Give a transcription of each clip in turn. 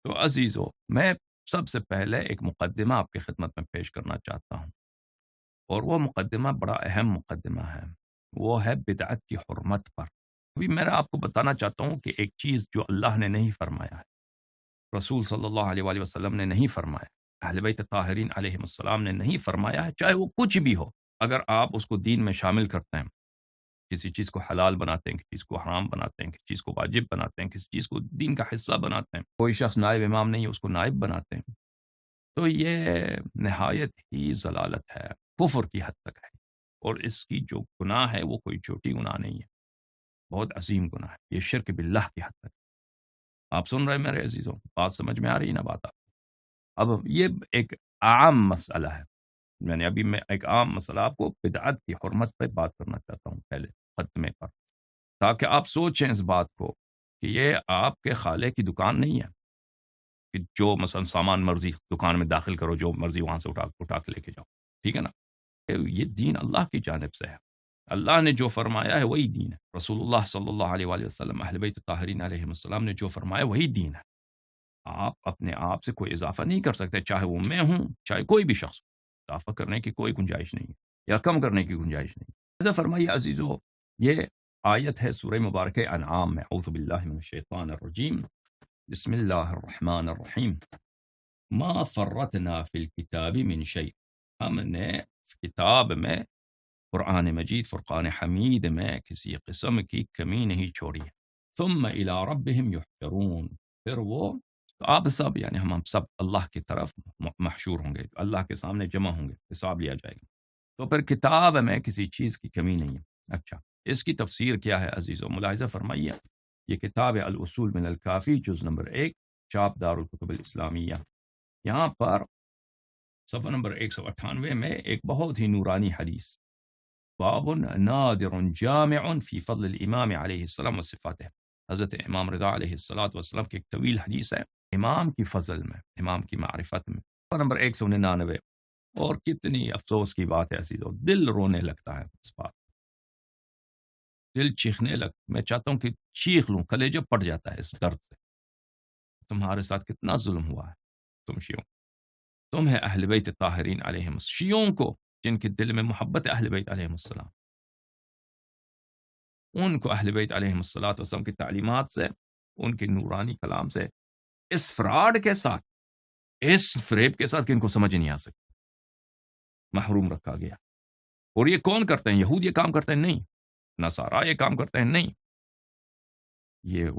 تو عزیزو، میں سب سے پہلے ایک مقدمہ آپ کی خدمت میں پیش کرنا چاہتا ہوں، اور وہ مقدمہ بڑا اہم مقدمہ ہے، وہ ہے بدعت کی حرمت پر۔ ابھی میں آپ کو بتانا چاہتا ہوں کہ ایک چیز جو اللہ نے نہیں فرمایا ہے، رسول صلی اللہ علیہ وآلہ وسلم نے نہیں فرمایا، اہل بیت طاہرین علیہم السلام نے نہیں فرمایا ہے، چاہے وہ کچھ بھی ہو، اگر آپ اس کو دین میں شامل کرتے ہیں، کسی چیز کو حلال بناتے ہیں، کسی چیز کو حرام بناتے ہیں، کسی چیز کو واجب بناتے ہیں، کسی چیز کو دین کا حصہ بناتے ہیں، کوئی شخص نائب امام نہیں ہے اس کو نائب بناتے ہیں، تو یہ نہایت ہی ضلالت ہے، کفر کی حد تک ہے، اور اس کی جو گناہ ہے وہ کوئی چھوٹی گناہ نہیں ہے، بہت عظیم گناہ ہے، یہ شرک باللہ کی حد تک۔ آپ سن رہے میرے عزیزوں، بات سمجھ میں آ رہی نا بات آپ؟ اب یہ ایک عام مسئلہ ہے، یعنی ابھی میں ایک عام مسئلہ آپ کو بدعت کی حرمت پہ بات کرنا چاہتا ہوں پہلے خاتمے پر، تاکہ آپ سوچیں اس بات کو کہ یہ آپ کے خالے کی دکان نہیں ہے کہ جو مثلا سامان مرضی دکان میں داخل کرو، جو مرضی وہاں سے اٹھا کے لے کے جاؤ، ٹھیک ہے نا؟ یہ دین اللہ کی جانب سے ہے، اللہ نے جو فرمایا ہے وہی دین ہے، رسول اللہ صلی اللہ علیہ وآلہ وسلم، اہل بیت طاہرین علیہم السلام نے جو فرمایا وہی دین ہے۔ آپ اپنے آپ سے کوئی اضافہ نہیں کر سکتے، چاہے وہ میں ہوں چاہے کوئی بھی شخص ہو، اضافہ کرنے کی کوئی گنجائش نہیں ہے یا کم کرنے کی گنجائش نہیں۔ ایسا فرمائیے عزیزو، یہ آیت ہے سورہ مبارکہ انعام میں، اعوذ باللہ من الشیطان الرجیم، بسم اللہ الرحمن الرحیم، ما فرطنا فی الکتاب من شیء، ہم نے کتاب میں، قرآن مجید فرقان حمید میں کسی قسم کی کمی نہیں چھوڑی ہے۔ ثم الی ربہم یحشرون، پھر وہ آپ سب، یعنی ہم سب اللہ کی طرف محشور ہوں گے، اللہ کے سامنے جمع ہوں گے، حساب لیا جائے گا، تو پھر کتاب میں کسی چیز کی کمی نہیں ہے۔ اچھا، اس کی تفسیر کیا ہے عزیزو؟ ملاحظہ فرمائیے، یہ کتاب ہے الاصول من الکافی، جز نمبر 1، چاپ دار الکتب الاسلامیہ، یہاں پر صفحہ نمبر 198 میں ایک بہت ہی نورانی حدیث، باب نادر جامع فی فضل الامام علیہ السلام و صفاتہ، حضرت امام رضا علیہ السلام کی ایک طویل حدیث ہے امام کی فضل میں، امام کی معرفت میں، صفحہ نمبر 199، اور کتنی افسوس کی بات ہے عزیزو، دل رونے لگتا ہے اس بات، دل چیخنے لگتا، میں چاہتا ہوں کہ چیخ لوں، کلیجہ پھٹ جاتا ہے اس درد سے، تمہارے ساتھ کتنا ظلم ہوا ہے، تم شیعوں، تم ہے اہل بیت طاہرین علیہم السلام، شیعوں کو جن کے دل میں محبت ہے اہل بیت علیہم السلام، ان کو اہل بیت علیہم السلام کی تعلیمات سے، ان کے نورانی کلام سے، اس فراڈ کے ساتھ، اس فریب کے ساتھ کہ ان کو سمجھ نہیں آ سکتی، محروم رکھا گیا۔ اور یہ کون کرتے ہیں؟ یہود یہ کام کرتے ہیں؟ نہیں۔ نصارہ یہ کام کرتے ہیں؟ نہیں۔ یہ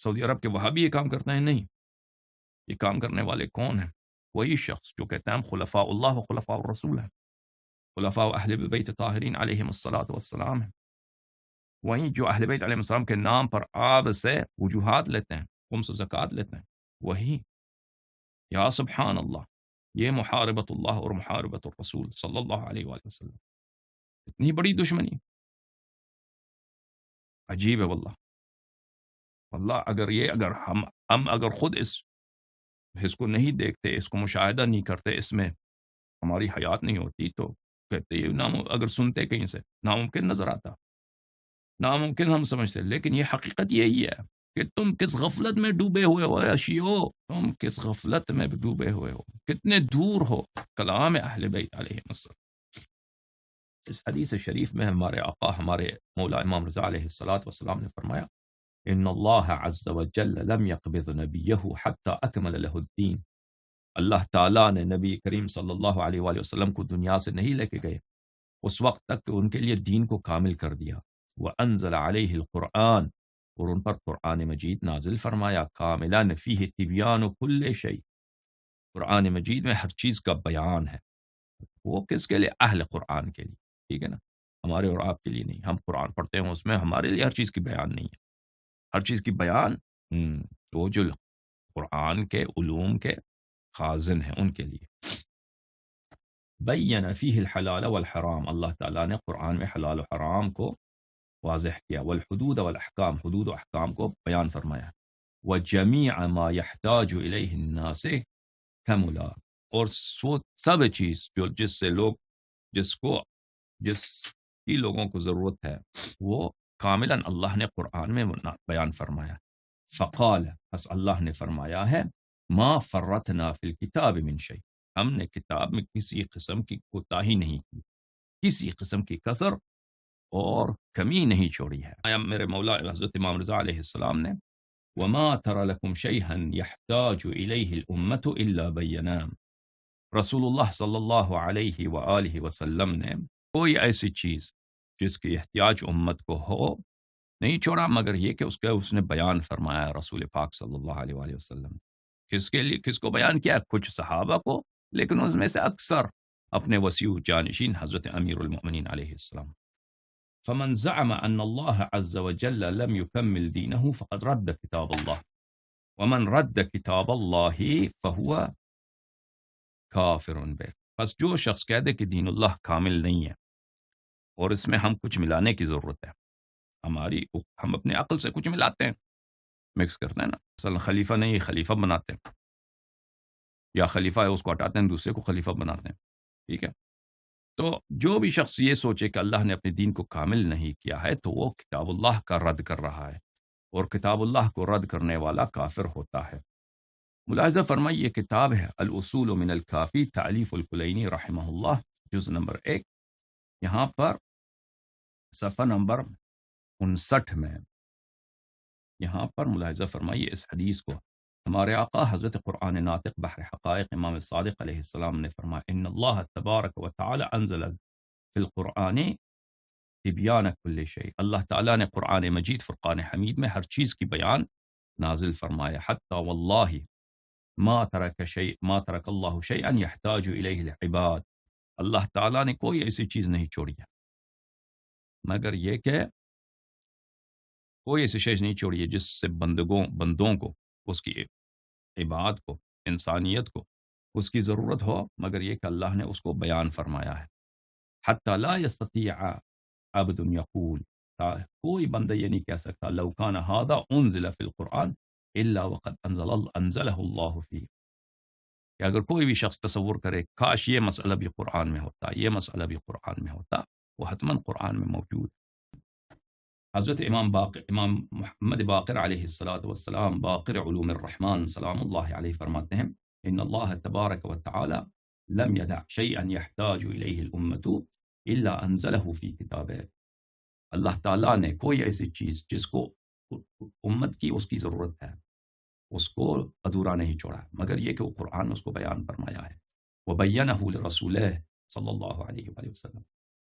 سعودی عرب کے وہابی یہ کام کرتے ہیں؟ نہیں۔ یہ کام کرنے والے کون ہیں؟ وہی شخص جو کہتے ہیں ہم خلفاء اللہ و خلفاء الرسول ہیں، خلفاء اہل بیت طاہرین علیہم السلام ہیں، وہیں جو اہل بیت علیہ السلام کے نام پر آپ سے وجوہات لیتے ہیں، خمس و زکوٰۃ لیتے ہیں، وہی، یا سبحان اللہ، یہ محاربت اللہ اور محاربت الرسول صلی اللہ علیہ وآلہ وسلم، اتنی بڑی دشمنی، عجیب ہے واللہ۔ واللہ اگر ہم اگر خود اس کو نہیں دیکھتے، اس کو مشاہدہ نہیں کرتے، اس میں ہماری حیات نہیں ہوتی، تو کہتے یہ اگر سنتے کہیں سے ناممکن نظر آتا، ناممکن ہم سمجھتے، لیکن یہ حقیقت یہی ہے کہ تم کس غفلت میں ڈوبے ہوئے ہو یا شیعو، تم کس غفلت میں ڈوبے ہوئے ہو، کتنے دور ہو کلام اہل بیت علیہ السلام۔ اس حدیث شریف میں ہمارے آقا، ہمارے مولا امام رضا علیہ السلام نے فرمایا، ان اللہ عز وجل لم يقبض نبیہ حتی اکمل له الدین، اللہ تعالیٰ نے نبی کریم صلی اللہ علیہ وآلہ وسلم کو دنیا سے نہیں لے کے گئے اس وقت تک کہ ان کے لیے دین کو کامل کر دیا، وَأَنزَلَ عَلَيْهِ الْقُرْآنِ، اور ان پر قرآن مجید نازل فرمایا، کاملاً فیہ تبیان کل شیء، قرآن مجید میں ہر چیز کا بیان ہے، وہ کس کے لیے؟ اہل قرآن کے لیے، ٹھیک ہے نا، ہمارے اور آپ کے لیے نہیں، ہم قرآن پڑھتے ہیں اس میں ہمارے لیے ہر چیز کی بیان نہیں ہے، ہر چیز کی بیان وہ جو قرآن کے علوم کے خازن ہیں ان کے لیے۔ بین فیہ الحلال والحرام، اللہ تعالیٰ نے قرآن میں حلال و حرام کو واضح کیا، والحدود والاحکام، حدود و احکام کو بیان فرمایا، وجمیع ما یحتاج الیہ الناس کملا، اور سب چیز جو جس کی لوگوں کو ضرورت ہے وہ کاملاً اللہ نے قرآن میں بیان فرمایا۔ فقال، پس اللہ نے فرمایا ہے، ما فرطنا فی الکتاب من شیء، ہم نے کتاب میں کسی قسم کی کوتاہی نہیں کی، کسی قسم کی کسر اور کمی نہیں چھوڑی ہے۔ آیا میرے مولا حضرت امام رضا علیہ السلام نے وما ترى لكم شيئا يحتاج إليه الأمة إلا بينا، رسول اللہ صلی اللہ علیہ وآلہ وسلم نے کوئی ایسی چیز جس کی احتیاج امت کو ہو نہیں چھوڑا مگر یہ کہ اس نے بیان فرمایا رسول پاک صلی اللہ علیہ وآلہ وسلم۔ کس کے لیے، کس کو بیان کیا؟ کچھ صحابہ کو، لیکن اس میں سے اکثر اپنے وسیع جانشین حضرت امیر المؤمنین علیہ السلام۔ فمن زعم ان الله عز وجل لم يكمل دينه فقد رد كتاب الله، ومن رد كتاب الله فهو کافر به۔ پس جو شخص کہہ دے کہ دین اللہ کامل نہیں ہے اور اس میں ہم کچھ ملانے کی ضرورت ہے، ہم اپنے عقل سے کچھ ملاتے ہیں، مکس کرتے ہیں نا، مثلا خلیفہ نہیں خلیفہ بناتے ہیں، یا خلیفہ ہے اس کو ہٹاتے ہیں دوسرے کو خلیفہ بناتے ہیں، ٹھیک ہے؟ تو جو بھی شخص یہ سوچے کہ اللہ نے اپنے دین کو کامل نہیں کیا ہے تو وہ کتاب اللہ کا رد کر رہا ہے، اور کتاب اللہ کو رد کرنے والا کافر ہوتا ہے۔ ملاحظہ فرمائیے، یہ کتاب ہے الاصول من الکافی تالیف الکلینی رحمہ اللہ، جز نمبر 1، یہاں پر صفحہ نمبر 59 میں یہاں پر ملاحظہ فرمائیے اس حدیث کو۔ ہمارے آقا حضرت قرآن ناطق بحر حقائق امام صادق علیہ السلام نے فرمایا ان اللہ تبارک و تعالی انزل فی القرآن تبیان کل شیء، اللہ تعالیٰ نے قرآن مجید فرقان حمید میں ہر چیز کی بیان نازل فرمایا، حتی واللہ ما ترک اللہ شیئا یحتاج الیہ العباد، اللہ تعالیٰ نے کوئی ایسی چیز نہیں چھوڑی ہے مگر یہ کہ کوئی ایسی شے نہیں چھوڑی ہے جس سے بندوں کو، اس کی عباد کو، انسانیت کو اس کی ضرورت ہو، مگر یہ کہ اللہ نے اس کو بیان فرمایا ہے۔ حتی لا یستطیع عبد یقول، کوئی بندہ یہ نہیں کہہ سکتا لو کان ھذا انزل فی القرآن الا وقد انزلہ اللہ فیہ، کہ اگر کوئی بھی شخص تصور کرے کاش یہ مسئلہ بھی قرآن میں ہوتا، یہ مسئلہ بھی قرآن میں ہوتا، وہ حتماً قرآن میں موجود۔ حضرت امام محمد باقر علیہ السلام باقر علوم الرحمن سلام اللہ علیہ فرماتے ہیں ان اللہ تبارک و تعالی لم يدع شیئا يحتاج الیہ الامت الا انزلہ فی کتابہ، اللہ تعالیٰ نے کوئی ایسی چیز جس کو امت کی اس کی ضرورت ہے اس کو ادھورا نہیں چھوڑا مگر یہ کہ وہ قرآن اس کو بیان فرمایا ہے، وبینہ لرسولہ صلی اللہ علیہ وآلہ وسلم،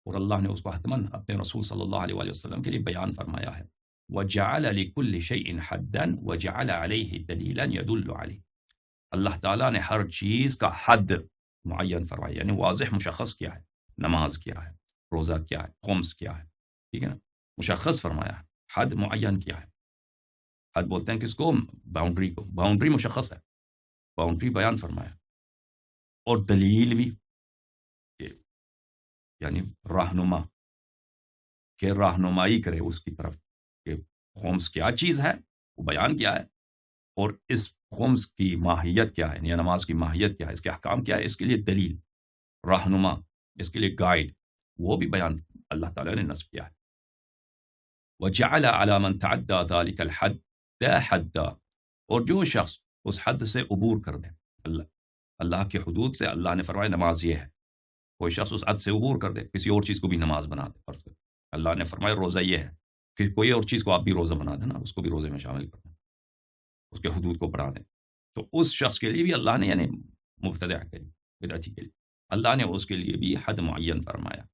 اور اللہ نے اس کو حتماً اپنے رسول صلی اللہ علیہ وآلہ وسلم کے لیے بیان فرمایا ہے، وَجَعَلَ لِكُلِّ شَيْءٍ حَدًّا وَجَعَلَ عَلَيْهِ دَلِيلًا يَدُلُّ عَلَيْهِ، اللہ تعالیٰ نے ہر چیز کا حد معین فرمایا، یعنی واضح مشخص کیا ہے، نماز کیا ہے، روزہ کیا ہے، خمس کیا ہے، ٹھیک ہے نا، مشخص فرمایا ہے، حد معین کیا ہے، حد بولتے ہیں کس کو؟ باؤنڈری کو، باؤنڈری مشخص ہے، باؤنڈری بیان فرمایا، اور دلیل بھی، یعنی رہنما کہ رہنمائی کرے اس کی طرف کہ خمس کیا چیز ہے وہ بیان کیا ہے، اور اس خمس کی ماہیت کیا ہے، یا نماز کی ماہیت کیا ہے، اس کے احکام کیا ہے، اس کے لیے دلیل، رہنما، اس کے لیے گائیڈ، وہ بھی بیان اللہ تعالیٰ نے نصب کیا ہے۔ وَجَعَلَ عَلَى مَنْ تَعَدَّى ذَلِكَ الْحَدَّ حَدًّا، اور جو شخص اس حد سے عبور کر دے، اللہ کے حدود سے، اللہ نے فرمایا نماز یہ ہے، کوئی شخص اس حد سے عبور کر دے، کسی اور چیز کو بھی نماز بنا دے، فرض کر اللہ نے فرمایا روزہ یہ ہے، کہ کوئی اور چیز کو آپ بھی روزہ بنا دیں نا، اس کو بھی روزے میں شامل کر دیں، اس کے حدود کو بڑھا دیں، تو اس شخص کے لیے بھی اللہ نے، یعنی مبتدع کے لیے، بدعتی کے لیے، اللہ نے اس کے لیے بھی حد معین فرمایا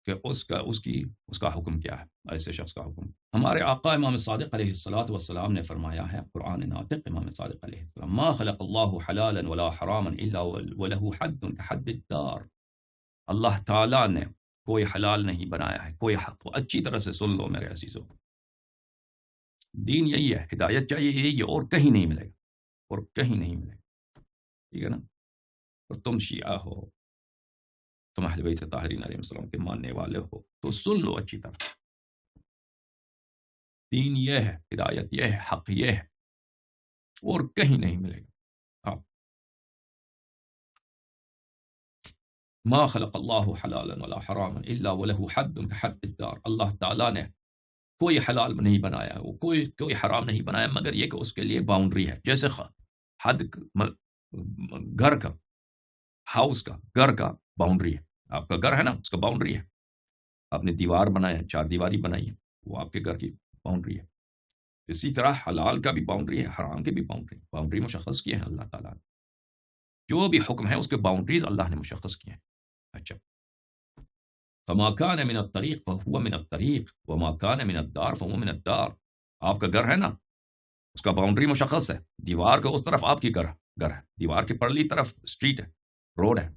کہ اس کا حکم کیا ہے، ایسے شخص کا حکم۔ ہمارے آقا امام صادق علیہ السلام نے فرمایا ہے، قرآن ناطق امام صادق علیہ السلام، ما خلق اللہ حلالا ولا حراما الا وله حد كحد الدار، اللہ تعالیٰ نے کوئی حلال نہیں بنایا ہے، کوئی حق، اچھی طرح سے سن لو میرے عزیزوں، دین یہی ہے، ہدایت چاہیے یہی ہے، اور کہیں نہیں ملے گا، اور کہیں نہیں ملے گا، ٹھیک ہے نا؟ اور تم شیعہ ہو، تم اہل بیت طاہرین علیہ السلام کے ماننے والے ہو تو سن لو اچھی طرح، دین یہ ہے، ہدایت یہ ہے، حق یہ ہے، اور کہیں نہیں ملے گا۔ ما خلق اللہ حلالا ولا حراما الا وله حد كحد الدار، اللہ تعالیٰ نے کوئی حلال نہیں بنایا، وہ کوئی حرام نہیں بنایا مگر یہ کہ اس کے لیے باؤنڈری ہے، جیسے حد گھر کا، ہاؤس کا، گھر کا باؤنڈری ہے. آپ کا گھر ہے نا، اس کا باؤنڈری ہے. آپ نے دیوار بنایا ہے، چار دیواری بنائی ہے، وہ آپ کے گھر کی باؤنڈری ہے. اسی طرح حلال کا بھی باؤنڈری ہے، حرام کے بھی باؤنڈری مشخص کیے ہیں اللہ تعالیٰ نے. جو بھی حکم ہے اس کے باؤنڈریز اللہ نے مشخص کیے ہیں. اچھا، فما كان من الطريق فهو من الطريق وما كان من الدار فهو من الدار. آپ کا گھر ہے نا، اس کا باؤنڈری مشخص ہے. دیوار کے اس طرف آپ کی گھر ہے، دیوار کی پرلی طرف اسٹریٹ ہے، روڈ ہے.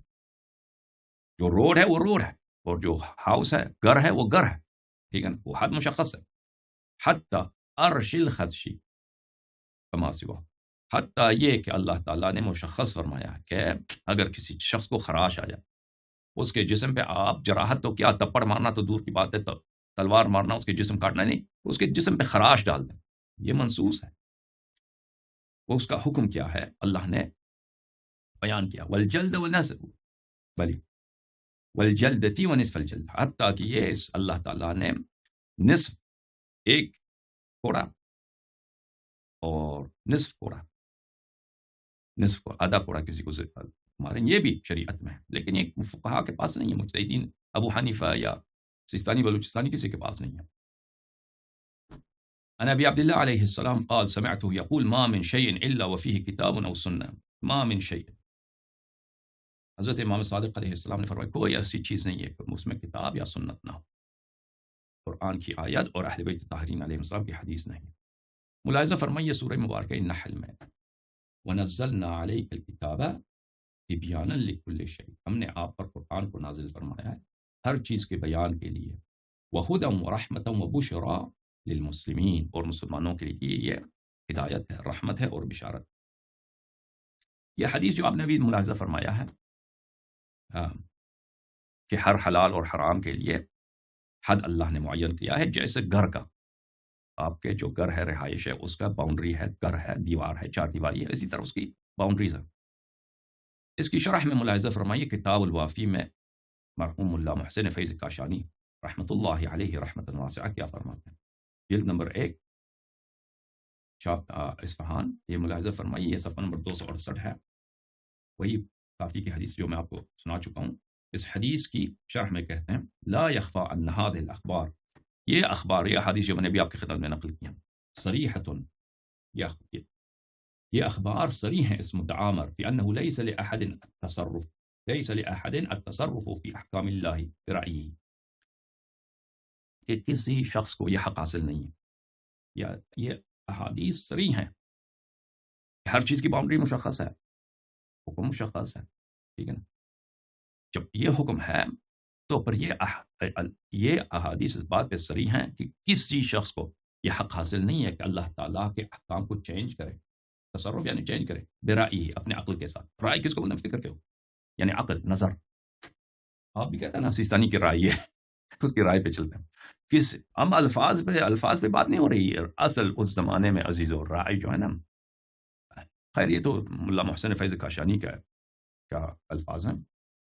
جو روڈ ہے وہ روڈ ہے، اور جو ہاؤس ہے، گھر ہے، وہ گھر ہے. ٹھیک ہے نا، وہ حد مشخص ہے. حتی عرش الخدشی کما سوا، حتیٰ یہ کہ اللہ تعالیٰ نے مشخص فرمایا کہ اگر کسی شخص کو خراش آ جائے، اس کے جسم پہ آپ جراحت تو کیا، تپڑ مارنا تو دور کی بات ہے، تلوار مارنا، اس کے جسم کاٹنا نہیں، اس کے جسم پہ خراش ڈال دیں، یہ منسوس ہے. وہ اس کا حکم کیا ہے اللہ نے بیان کیا. والجلد ونصف، بلی والجلدتی ونصف الجلد، حتیٰ کہ یہ اللہ تعالیٰ نے نصف، ایک کوڑا اور نصف کوڑا، نصف کو آدھا کوڑا کسی کو ماریں، یہ بھی شریعت میں ہے. لیکن یہ فقہاء کے پاس نہیں ہے، مجتہدین ابو حنیفہ یا سیستانی بلوچستانی کسی کے پاس نہیں ہے. عن ابی عبد اللہ علیہ السلام قال سمعته يقول ما من شيء الا وفيه كتاب او سنة. ما من شيء، حضرت امام صادق علیہ السلام نے فرمایا کوئی ایسی چیز نہیں ہے کہ اس میں کتاب یا سنت نہ ہو، قرآن کی آیت اور اہل بیت طاہرین علیہ السلام کی حدیث نہیں. ملاحظہ فرمائیے سورہ مبارکہ نحل میں وَنَزَّلْنَا عَلَيْكَ الْكِتَابَ تِبْيَانًا لِكُلِّ شَيْءٍ، ہم نے آپ پر قرآن کو نازل فرمایا ہے ہر چیز کے بیان کے لیے. وَهُدًى وَرَحْمَةً وَبُشْرَى لِلْمُسْلِمِينَ، اور مسلمانوں کے لیے یہ ہدایت ہے، رحمت ہے اور بشارت. یہ حدیث جو آپ نے ابھی ملاحظہ فرمایا ہے کہ ہر حلال اور حرام کے لیے حد اللہ نے معین کیا ہے. جیسے گھر کا، آپ کے جو گھر ہے، رہائش ہے، اس کا باؤنڈری ہے، گھر ہے، دیوار ہے، چار دیواری ہے، اسی طرح اس کی باؤنڈریز ہیں. اس کی شرح میں ملاحظہ فرمائیے کتاب الوافی میں مرحوم اللہ محسن فیض کاشانی رحمۃ اللہ علیہ رحمۃ واسعہ کیا فرماتے ہیں. جلد نمبر 1، چھاپ اصفہان. یہ ملاحظہ فرمائیے، یہ صفحہ نمبر 268 ہے. وہی کافی کی حدیث جو میں آپ کو سنا چکا ہوں. اس حدیث کی شرح میں کہتے ہیں لا یخفى ان هذه الاخبار، یہ اخبار، یہ حدیث جو میں نے بھی آپ کی خدمت میں نقل کی ہیں، صریحۃ، یہ اخبار صریح ہیں اس متعامر فی انه ليس لاحد التصرف في احکام اللہ برأیہ، کہ کسی شخص کو یہ حق حاصل نہیں ہے. یا یہ احادیث صریح ہیں، ہر چیز کی باؤنڈری مشخص ہے، حکم مشخص ہے. ٹھیک ہے نا، جب یہ حکم ہے تو پھر یہ احادیث اس بات پہ صریح ہیں کہ کسی شخص کو یہ حق حاصل نہیں ہے کہ اللہ تعالیٰ کے احکام کو چینج کرے. تصرف یعنی چینج کرے، برائے، اپنے عقل کے ساتھ. رائے کس کو بولتے ہیں؟ فکر کے ہو، یعنی عقل، نظر. آپ بھی کہتے ہیں نا سیستانی کی رائے ہے، اس کی رائے پہ چلتے ہیں. ہم الفاظ پہ بات نہیں ہو رہی ہے. اصل اس زمانے میں عزیزو رائے جو ہے نا، خیر یہ تو ملا محسن فیض کاشانی کا الفاظ ہیں،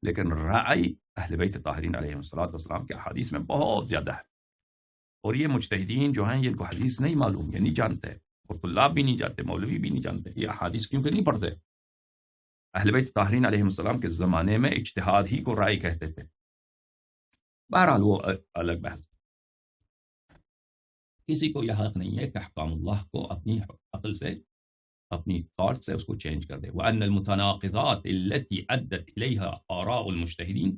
لیکن رائے اہل بیت طاہرین علیہ السلام کے حدیث میں بہت زیادہ ہے. اور یہ مجتہدین جو ہیں، یہ ان کو حدیث نہیں معلوم، یہ نہیں جانتے، اور طلاب بھی نہیں جانتے، مولوی بھی نہیں جانتے. یہ حدیث کیونکہ نہیں پڑھتے. اہل بیت طاہرین علیہ السلام کے زمانے میں اجتہاد ہی کو رائے کہتے تھے. بہرحال وہ الگ بحث. کسی کو یہ حق نہیں ہے کہ احکام اللہ کو اپنی عقل سے، اپنی تھاٹ سے اس کو چینج کر دے. وَأَنَّ الْمُتَنَاقِضَاتِ الَّتِي أَدَّتْ إِلَيْهَا آرَاءُ الْمُجْتَهِدِينَ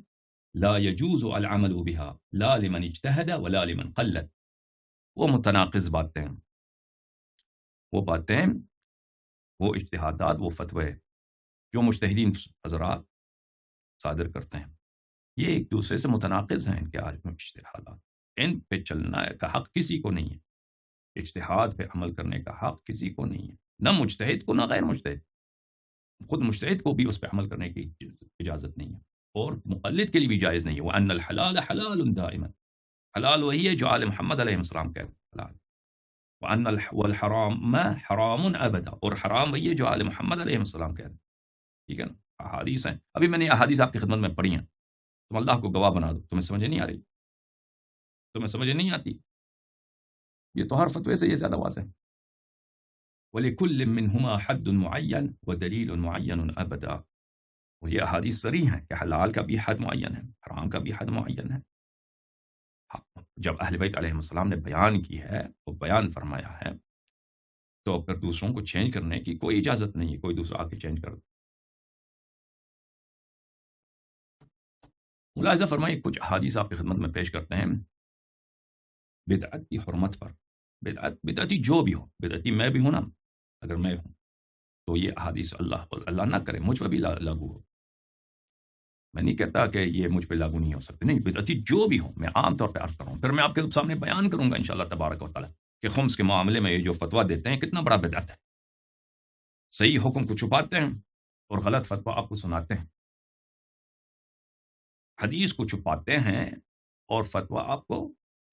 لَا يَجُوزُ الْعَمَلُ بِهَا لَا لِمَنِ اجْتَهَدَ وَلَا لِمَنْ قَلَّدَ. وہ متناقض باتیں، وہ اجتہادات، وہ فتوے جو مجتہدین حضرات صادر کرتے ہیں، یہ ایک دوسرے سے متناقض ہیں. ان کے اجتہادات، ان پہ چلنا کا حق کسی کو نہیں ہے. اجتہاد پہ عمل کرنے کا حق کسی کو نہیں ہے، نہ مجتہد کو، نہ غیر مجتہد. خود مجتہد کو بھی اس پہ عمل کرنے کی اجازت نہیں ہے، اور مقلد کے لیے بھی جائز نہیں ہے. وَأَنَّ الْحَلَالَ حَلَالٌ دَائِمًا، حلال وہی ہے جو آل محمد علیہ السلام کا حلال. وَأَنَّ الْحَرَامَ حَرَامٌ أَبَدًا، اور حرام وہی ہے جو آل محمد علیہ السلام کا. ٹھیک ہے نا، احادیث ہیں. ابھی میں نے یہ احادیث آپ کی خدمت میں پڑھی ہیں، تم اللہ کو گواہ بنا دو. تمہیں سمجھ نہیں آ رہی؟ تمہیں سمجھ نہیں آتی؟ یہ تو ہر فتوے سے یہ زیادہ واضح ہے. وَلِكُلٍّ مِّنْهُمَا حَدٌّ مُّعَيَّن وَدَلِيلٌ مُّعَيَّنٌ أَبَدًا. اور یہ احادیث صریح ہیں کہ حلال کا بھی حد معین ہے، حرام کا بھی حد معین ہے. جب اہل بیت علیہ السلام نے بیان کی ہے، وہ بیان فرمایا ہے، تو پھر دوسروں کو چینج کرنے کی کوئی اجازت نہیں ہے. کوئی دوسرا آ کے چینج کر دے. ملاحظہ فرمائیے، کچھ احادیث آپ کی خدمت میں پیش کرتے ہیں بدعت کی حرمت پر. بدعتی جو بھی ہو، بدعتی میں بھی ہوں نا، اگر میں ہوں تو یہ احادیث اللہ نہ کرے مجھ پہ بھی لاگو ہو. میں نہیں کہتا کہ یہ مجھ پہ لاگو نہیں ہو سکتے، نہیں، بدعتی جو بھی ہو، میں عام طور پہ عرض کر رہا ہوں. پھر میں آپ کے سامنے بیان کروں گا انشاءاللہ تبارک و تعالیٰ کہ خمس کے معاملے میں یہ جو فتویٰ دیتے ہیں کتنا بڑا بدعت ہے. صحیح حکم کو چھپاتے ہیں اور غلط فتویٰ آپ کو سناتے ہیں. حدیث کو چھپاتے ہیں اور فتویٰ آپ کو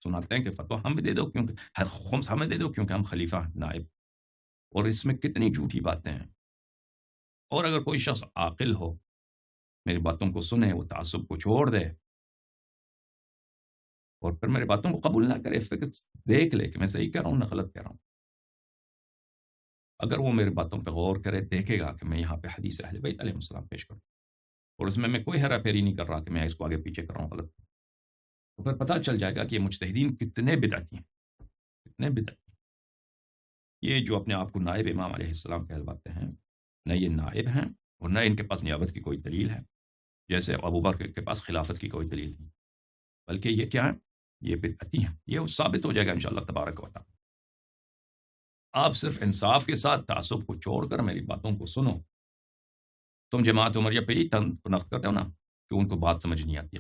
سناتے ہیں کہ فتویٰ ہمیں دے دو کیونکہ ہر خمس ہمیں دے دو کیونکہ ہم خلیفہ نائب. اور اس میں کتنی جھوٹی باتیں ہیں. اور اگر کوئی شخص عاقل ہو، میری باتوں کو سنے، وہ تعصب کو چھوڑ دے اور پھر میری باتوں کو قبول نہ کرے، پھر دیکھ لے کہ میں صحیح کہہ رہا ہوں نہ غلط کہہ رہا ہوں. اگر وہ میری باتوں پہ غور کرے، دیکھے گا کہ میں یہاں پہ حدیث اہل بیت علیہ السلام پیش کروں اور اس میں کوئی ہیرا پھیری نہیں کر رہا کہ میں اس کو آگے پیچھے کر رہا ہوں غلط، تو پھر پتہ چل جائے گا کہ یہ مجتہدین کتنے بدعتی ہیں، کتنے بدعتی. یہ جو اپنے آپ کو نائب امام علیہ السلام کہلواتے ہیں، نہ یہ نائب ہیں اور نہ ان کے پاس نیابت کی کوئی دلیل ہے، جیسے ابو بکر کے پاس خلافت کی کوئی دلیل نہیں، بلکہ یہ کیا ہے؟ یہ بدعتی ہیں. یہ ثابت ہو جائے گا انشاءاللہ تبارک و تعالی. آپ صرف انصاف کے ساتھ تعصب کو چھوڑ کر میری باتوں کو سنو. تم جماعت عمریہ پہ ہی نقد کرتے ہو نا کہ ان کو بات سمجھ نہیں آتی،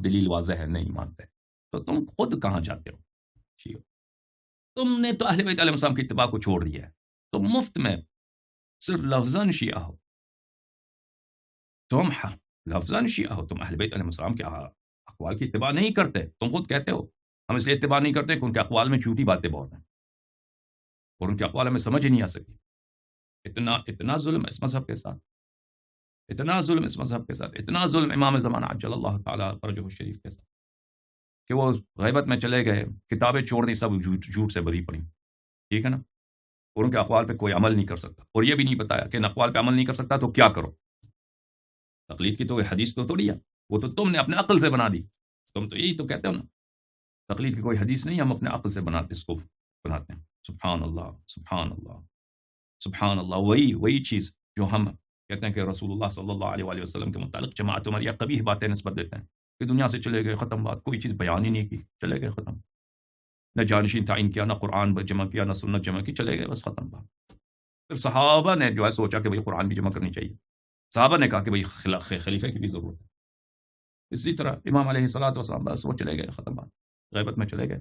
دلیل واضح ہے نہیں مانتے، تو تم خود کہاں جاتے ہو؟ شیعہ، تم نے تو اہل بیت علیہ السلام کی اتباع کو چھوڑ دیا ہے. تم مفت میں صرف لفظاً شیعہ ہو، تم لفظاً شیعہ ہو، تم اہل بیت علیہ السلام کے اقوال کی اتباع نہیں کرتے. تم خود کہتے ہو ہم اس لیے اتباع نہیں کرتے کہ ان کے اقوال میں جھوٹی باتیں بہت ہیں اور ان کے اقوال ہمیں سمجھ ہی نہیں آ سکتی. اتنا ظلم اس مذہب کے ساتھ، اتنا ظلم اس مذہب کے ساتھ، اتنا ظلم امام زمانہ عجل اللہ تعالیٰ فرجہ الشریف کے ساتھ کہ وہ غیبت میں چلے گئے، کتابیں چھوڑ دی، سب جھوٹ سے بری پڑی. ٹھیک ہے نا؟ اور ان کے اقوال پہ کوئی عمل نہیں کر سکتا، اور یہ بھی نہیں بتایا کہ ان اقوال پہ عمل نہیں کر سکتا تو کیا کرو. تقلید کی تو حدیث تو توڑی ہے، وہ تو تم نے اپنے عقل سے بنا دی. تم تو یہی تو کہتے ہو نا، تقلید کی کوئی حدیث نہیں، ہم اپنے عقل سے بناتے اس کو بناتے ہیں. سبحان اللہ، سبحان اللہ، سبحان اللہ. وہی چیز جو ہم کہتے ہیں کہ رسول اللہ صلی اللہ علیہ وآلہ وسلم کے متعلق جماعت عمریہ قبیح باتیں نسبت دیتے ہیں کہ دنیا سے چلے گئے، ختم بات، کوئی چیز بیان ہی نہیں کی، چلے گئے، ختم. نہ جانشین تعین کیا، نہ قرآن جمع کیا، نہ سنت جمع کی، چلے گئے، بس ختم بات. پھر صحابہ نے جو ہے سوچا کہ بھئی قرآن بھی جمع کرنی چاہیے. صحابہ نے کہا کہ بھئی خلیفہ کی بھی ضرورت ہے. اسی طرح امام علیہ الصلوۃ والسلام بس وہ چلے گئے، ختم بات، غیبت میں چلے گئے.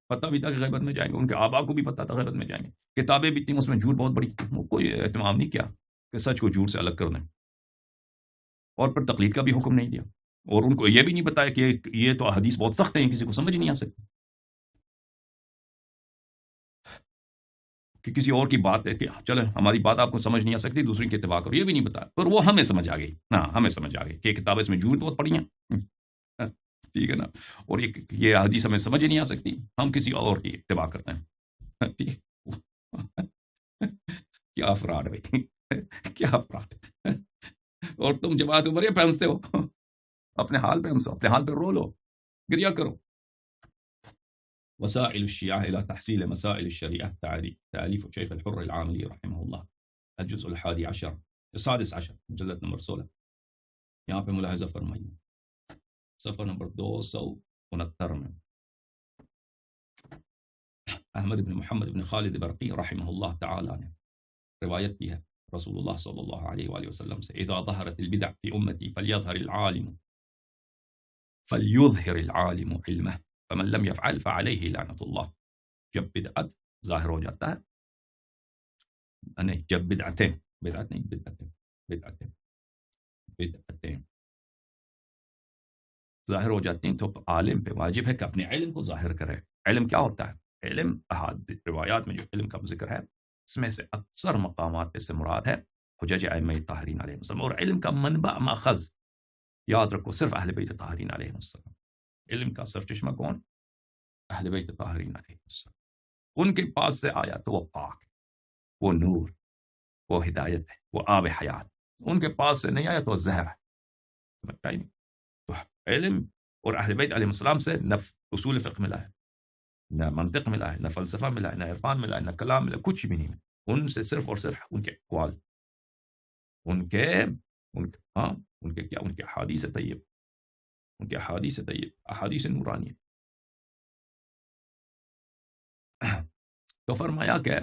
پتہ بھی تھا کہ غیبت میں جائیں گے، ان کے آبا کو بھی پتہ تھا غیبت میں جائیں گے. کتابیں بھی تھیں، اس میں جھوٹ بہت بڑی تھی، وہ کوئی اہتمام نہیں کیا کہ سچ کو جھوٹ سے الگ کر دیں. اور پھر تقلید کا بھی حکم نہیں دیا، اور ان کو یہ بھی نہیں بتایا کہ یہ تو حدیث بہت سخت ہیں، کسی کو سمجھ نہیں آ سکتی، کہ کسی اور کی بات ہے کہ چلے ہماری بات آپ کو سمجھ نہیں آ سکتی، دوسری کی اتباع کرو. یہ بھی نہیں بتایا، پر وہ ہمیں سمجھ آ گئی. ہاں، ہمیں سمجھ آ گئی کہ کتابیں اس میں جھوٹ بہت پڑی ہیں. ٹھیک ہے نا؟ اور یہ حدیث ہمیں سمجھ ہی نہیں آ سکتی، ہم کسی اور کی اتباع کرتے ہیں. ٹھیک. کیا فراڈ بھائی، کیا فراڈ. اور تم جماعت عمریہ پہ ہنستے ہو، اپنے حال پہ ہنسو، اپنے حال پہ رو لو، گریا کرو. وسائل الشيعة إلى تحصيل مسائل الشريعة، تأليف الشيخ الحر العاملي رحمه الله، الجزء 11 مجلد نمبر 16. یہاں پہ ملاحظہ فرمائیے صفحہ نمبر 269 میں احمد بن محمد بن خالد برقی رحمہ اللہ تعالی نے روایت کی ہے رسول اللہ صلی اللہ علیہ وآلہ وسلم سے: اذا ظهرت البدع في امتی فليظهر العالم علمه فمن لم يفعل فعليه لعنت اللہ. جب بدعت ظاہر ہو جاتا ہے، نہیں، جب بدعتیں ظاہر ہو جاتی ہیں تو عالم پہ واجب ہے کہ اپنے علم کو ظاہر کرے. علم کیا ہوتا ہے؟ علم روایات میں جو علم کا ذکر ہے، اس میں سے اکثر مقامات اس سے مراد ہے حجج ائمہ طاہرین علیہ السلام. اور علم کا منبع ماخذ یاد رکھو صرف اہل بیت طاہرین علیہ السلام. علم کا سرچشمہ کون؟ اہل بیت طاہرین علیہ السلام. ان کے پاس سے آیا تو وہ پاک. وہ نور، وہ ہدایت ہے، وہ آب حیات. ان کے پاس سے نہیں آیا تو زہر ہے، سمجھتا ہی نہیں. تو علم اور اہل بیت علیہ السلام سے نہ اصول فقہ ملا ہے، نہ منطق ملا ہے، نہ فلسفہ ملا ہے، نہ عرفان ملا ہے، نہ کلام ملا، کچھ بھی نہیں ملا. ان سے صرف اور صرف ان کے اقوال، ان کے کیا، ان کے احادیث طیب، ان کے احادیث طیب، احادیث نورانیہ. تو فرمایا کہ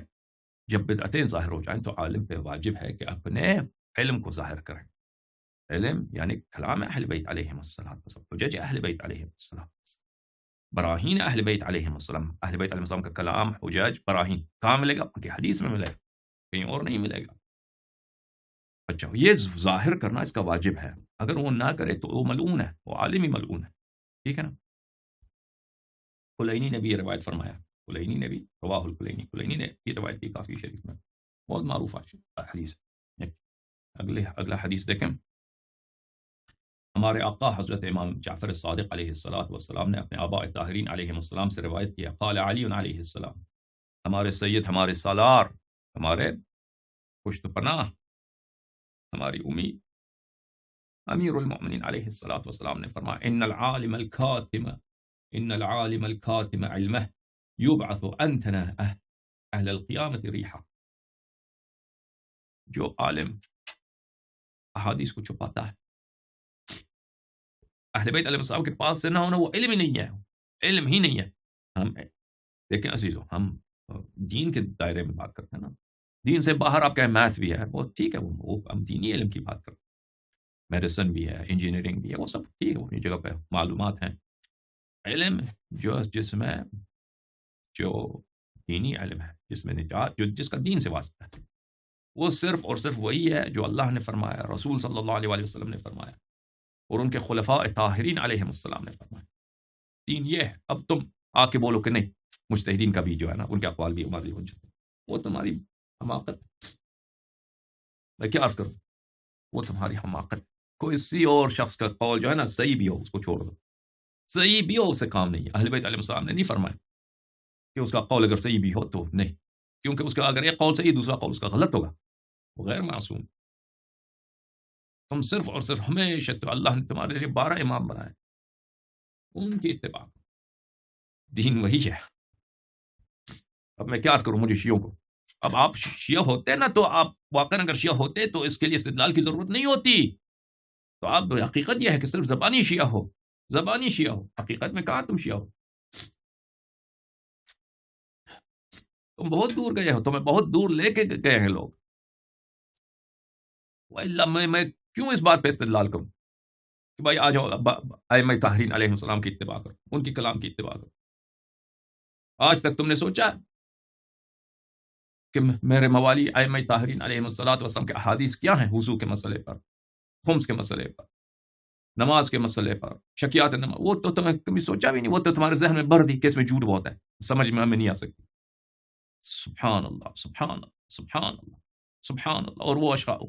جب بدعتیں ظاہر ہو جائیں تو عالم پہ واجب ہے کہ اپنے علم کو ظاہر کریں. علم یعنی کلام اہل بیت علیہم السلام، حجج اہل بیت علیہم السلام، براہین اہل بیت علیہم السلام. اہل بیت علیہم السلام کا کلام، حجج، براہین کہاں ملے گا؟ ان کی حدیث میں ملے گا، کہیں اور نہیں ملے گا. اچھا، یہ ظاہر کرنا اس کا واجب ہے. اگر وہ نہ کرے تو وہ ملعون ہے، وہ عالم ہی ملعون ہے. ٹھیک ہے نا؟ کلینی نے بھی یہ روایت فرمایا، کلینی نے بھی، رواہ الکلینی، کلینی نے یہ روایت کی کافی شریف میں، بہت معروف حدیث. اگلا حدیث دیکھیں. ہمارے آقا حضرت امام جعفر صادق علیہ السلام نے اپنے آباء طاہرین علیہ السلام سے روایت کیا، قال علی علیہ السلام، ہمارے سید، ہمارے سالار، ہمارے پشت پناہ، ہماری امید، امیر المؤمنین علیہ السلام نے فرمایا، ان العالم الكاتم علمه يبعث انتنا اہل القیامت ریحا. جو عالم احادیث کو چھپاتا ہے، اہل بیت علیہ السلام کے پاس سے نہ ہونا، وہ علم ہی نہیں ہے، علم ہی نہیں ہے. ہم دیکھیں عزیزو، ہم دین کے دائرے میں بات کرتے ہیں نا. دین سے باہر آپ کہیں میتھ بھی ہے، وہ ٹھیک ہے، وہ ہم دینی علم کی بات کرتے ہیں. میڈیسن بھی ہے، انجینئرنگ بھی ہے، وہ سب ٹھیک ہے، اپنی جگہ پہ معلومات ہیں. علم جس میں جو دینی علم ہے، جس میں نجات، جس کا دین سے واسطہ ہے، وہ صرف اور صرف وہی ہے جو اللہ نے فرمایا، رسول صلی اللہ علیہ وسلم نے فرمایا، اور ان کے خلفاء طاہرین علیہ السلام نے فرمایا. دین یہ ہے. اب تم آ کے بولو کہ نہیں، مجتہدین کا بھی جو ہے نا، ان کے اقوال بھی ہماری ہو جاتے، وہ تمہاری حماقت. میں کیا عرض کروں، وہ تمہاری حماقت. کوئی کسی اور شخص کا قول جو ہے نا صحیح بھی ہو، اس کو چھوڑ دو. صحیح بھی ہو، اس سے کام نہیں ہے. اہل بیت علیہ السلام نے نہیں فرمایا کہ اس کا قول اگر صحیح بھی ہو تو نہیں، کیونکہ اس کا اگر ایک قول صحیح، دوسرا قول اس کا غلط ہوگا، وہ غیر معصوم. تم صرف اور صرف ہمیشہ، تو اللہ نے تمہارے لیے 12 امام بنائے، ان کی اتباع. دین وہی ہے. اب میں کیا کروں مجھے شیعوں کو. اب آپ شیعہ ہوتے نا تو آپ واقعا اگر شیعہ ہوتے تو اس کے لیے استدلال کی ضرورت نہیں ہوتی. تو آپ حقیقت یہ ہے کہ صرف زبانی شیعہ ہو، زبانی شیعہ ہو. حقیقت میں کہاں تم شیعہ ہو؟ تم بہت دور گئے ہو، تمہیں بہت دور لے کے گئے ہیں لوگ. میں کیوں اس بات پہ استدلال کروں کہ بھائی آ جاؤ ائمہ طاہرین علیہ السلام کی اتباع کرو، ان کی کلام کی اتباع کرو. آج تک تم نے سوچا کہ میرے موالی ائمہ طاہرین علیہ السلام کے احادیث کیا ہیں؟ وضو کے مسئلے پر، خمس کے مسئلے پر، نماز کے مسئلے پر، شکیات نماز، وہ تو تمہیں کبھی سوچا بھی نہیں. وہ تو تمہارے ذہن میں بھر دی کہ اس میں جھوٹ بہت ہے، سمجھ میں ہمیں نہیں آ سکتی. سبحان اللہ، سبحان اللہ، سبحان اللہ، سبحان اللہ. اور وہ اشخاص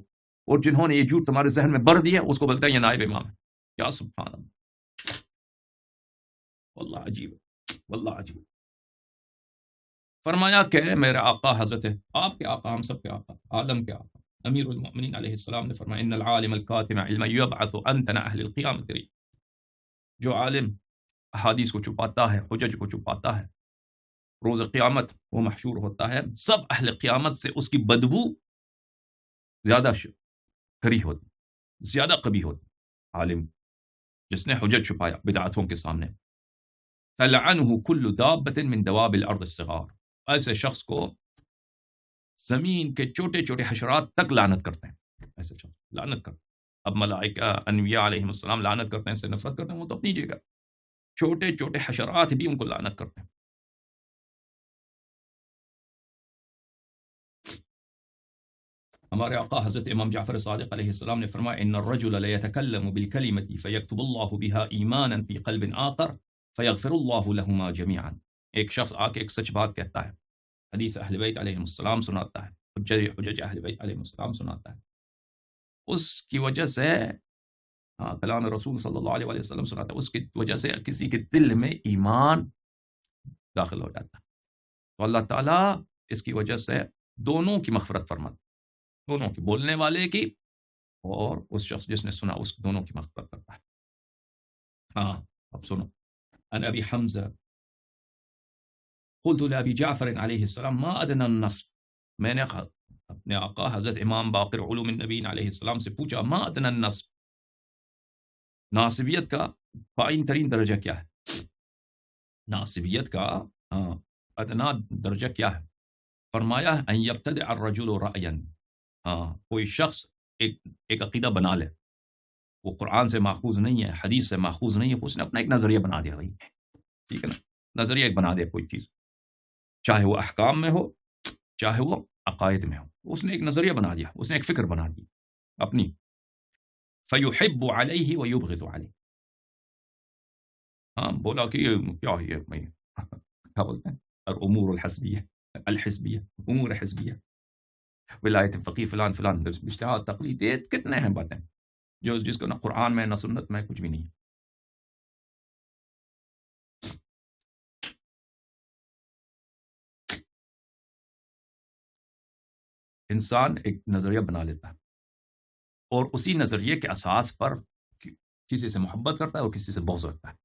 اور جنہوں نے یہ جھوٹ تمہارے ذہن میں بھر دیا، اس کو بولتا ہے یہ نائب امام ہے. کیا سبحان اللہ، واللہ عجیب، واللہ عجیب. فرمایا کہ میرے آقا حضرت، آپ کے آقا، ہم سب کے آقا، عالم کے آقا، امیر المؤمنین علیہ السلام نے فرمایا، ان العالم الکاتم علما یبعث انتنا اہل القیامت ری. جو عالم احادیث کو چھپاتا ہے، حجج کو چھپاتا ہے، روز قیامت وہ محشور ہوتا ہے. سب اہل قیامت سے اس کی بدبو زیادہ کری ہوتی، زیادہ قبیح ہوتی. عالم جس نے حجج چھپایا بدعتوں کے سامنے، تلعنہ کل دابۃ من دواب الارض الصغار. ایسے شخص کو زمین کے چھوٹے چھوٹے حشرات تک لعنت کرتے ہیں. ایسے شخص لعنت کرتے ہیں. اب ملائکہ، انبیاء علیہ السلام لعنت کرتے ہیں، اس سے نفرت کرتے ہیں، وہ تو اپنی جگہ. چھوٹے چھوٹے حشرات بھی ان کو لعنت کرتے ہیں. ہمارے آقا حضرت امام جعفر صادق علیہ السلام نے فرمایا، ان الرجل لیتکلم بالکلمۃ فیکتب اللہ بها ایمانا فی قلب آخر فیغفر اللہ لہما جمیعا. ایک شخص آ کے ایک سچ بات کہتا ہے، حدیث اہل بیت علیہ السلام سناتا ہے، حجج اہل بیت علیہ السلام سناتا ہے، اس کی وجہ سے کلام رسول صلی اللہ علیہ وسلم سناتا ہے، اس کی وجہ سے کسی کے دل میں ایمان داخل ہو جاتا ہے، تو اللہ تعالیٰ اس کی وجہ سے دونوں کی مغفرت فرما دے، دونوں کی، بولنے والے کی اور اس شخص جس نے سنا، اس دونوں کی مغفرت کرتا ہے. ہاں اب سنو. ان ابی حمزہ قلت لابی جعفر علیہ السلام ما ادنى النصب، میں نے اپنے آقا حضرت امام باقر علوم النبیین علیہ السلام سے پوچھا ما ادنى النصب، ناصبیت کا فائن ترین درجہ کیا ہے؟ ناصبیت کا ادنا درجہ کیا ہے؟ فرمایا ان یبتدع الرجل رأیا، کوئی شخص ایک عقیدہ بنا لے، وہ قرآن سے ماخوذ نہیں ہے، حدیث سے ماخوذ نہیں ہے، اس نے اپنا ایک نظریہ بنا دیا بھائی، ٹھیک ہے نا، نظریہ ایک بنا دیا کوئی چیز، چاہے وہ احکام میں ہو چاہے وہ عقائد میں ہو، اس نے ایک نظریہ بنا دیا، اس نے ایک فکر بنا دی اپنی. فیحب علیہ ویبغض علیہ، بولا کہ یہ کیا ہے میں کیا بولتے ہیں الامور الحسبیہ، الحزبیہ، امور حزبیہ، ولایت فقی فلان فلان، اجتہاد تقلید، یہ کتنے ہیں باتیں جو جس کو نہ قرآن میں نہ سنت میں کچھ بھی نہیں ہے. انسان ایک نظریہ بنا لیتا ہے اور اسی نظریے کے اساس پر کسی سے محبت کرتا ہے اور کسی سے بغض رکھتا ہے.